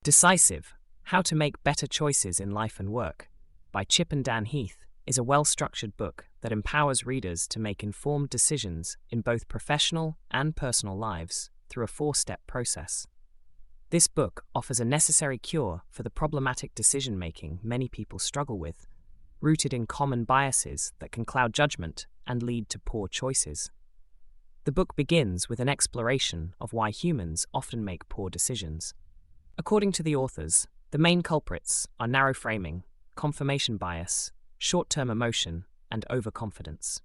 Decisive, How to Make Better Choices in Life and Work, by Chip and Dan Heath, is a well-structured book that empowers readers to make informed decisions in both professional and personal lives through a 4-step process. This book offers a necessary cure for the problematic decision-making many people struggle with, rooted in common biases that can cloud judgment and lead to poor choices. The book begins with an exploration of why humans often make poor decisions. According to the authors, the main culprits are narrow framing, confirmation bias, short-term emotion, and overconfidence.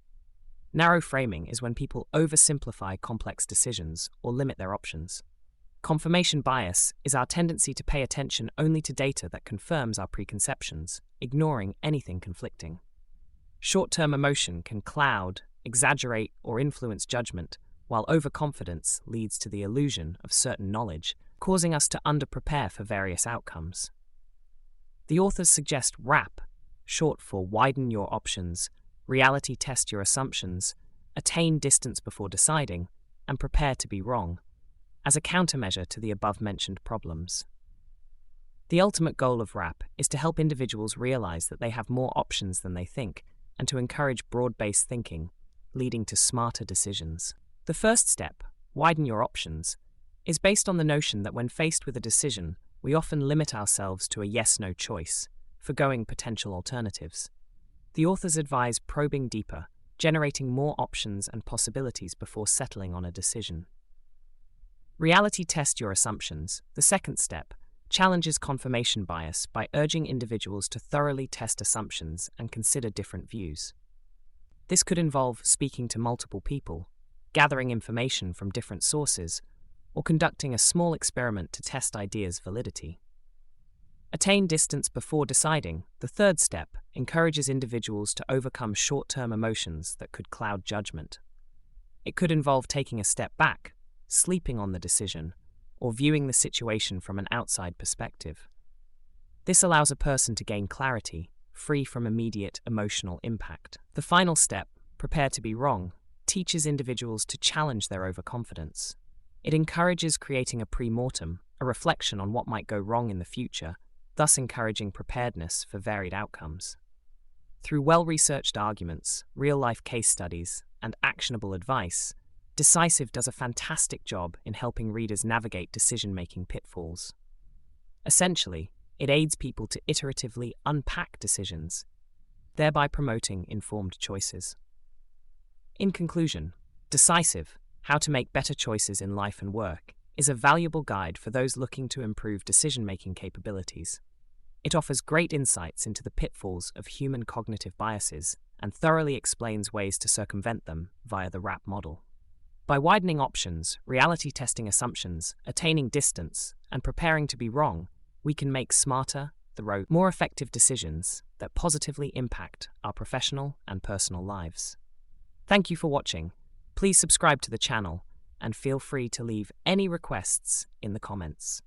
Narrow framing is when people oversimplify complex decisions or limit their options. Confirmation bias is our tendency to pay attention only to data that confirms our preconceptions, ignoring anything conflicting. Short-term emotion can cloud, exaggerate, or influence judgment, while overconfidence leads to the illusion of certain knowledge, causing us to underprepare for various outcomes. The authors suggest WRAP, short for Widen Your Options, Reality Test Your Assumptions, Attain Distance Before Deciding, and Prepare to Be Wrong, as a countermeasure to the above-mentioned problems. The ultimate goal of WRAP is to help individuals realize that they have more options than they think, and to encourage broad-based thinking, leading to smarter decisions. The first step, Widen Your Options, is based on the notion that when faced with a decision, we often limit ourselves to a yes-no choice, forgoing potential alternatives. The authors advise probing deeper, generating more options and possibilities before settling on a decision. Reality Test Your Assumptions, the second step, challenges confirmation bias by urging individuals to thoroughly test assumptions and consider different views. This could involve speaking to multiple people, gathering information from different sources, or conducting a small experiment to test ideas' validity. Attain Distance Before Deciding, the third step, encourages individuals to overcome short-term emotions that could cloud judgment. It could involve taking a step back, sleeping on the decision, or viewing the situation from an outside perspective. This allows a person to gain clarity, free from immediate emotional impact. The final step, Prepare to Be Wrong, teaches individuals to challenge their overconfidence. It encourages creating a pre-mortem, a reflection on what might go wrong in the future, thus encouraging preparedness for varied outcomes. Through well-researched arguments, real-life case studies, and actionable advice, Decisive does a fantastic job in helping readers navigate decision-making pitfalls. Essentially, it aids people to iteratively unpack decisions, thereby promoting informed choices. In conclusion, Decisive, How to Make Better Choices in Life and Work, is a valuable guide for those looking to improve decision-making capabilities. It offers great insights into the pitfalls of human cognitive biases and thoroughly explains ways to circumvent them via the WRAP model. By widening options, reality testing assumptions, attaining distance, and preparing to be wrong, we can make smarter, more effective decisions that positively impact our professional and personal lives. Thank you for watching. Please subscribe to the channel and feel free to leave any requests in the comments.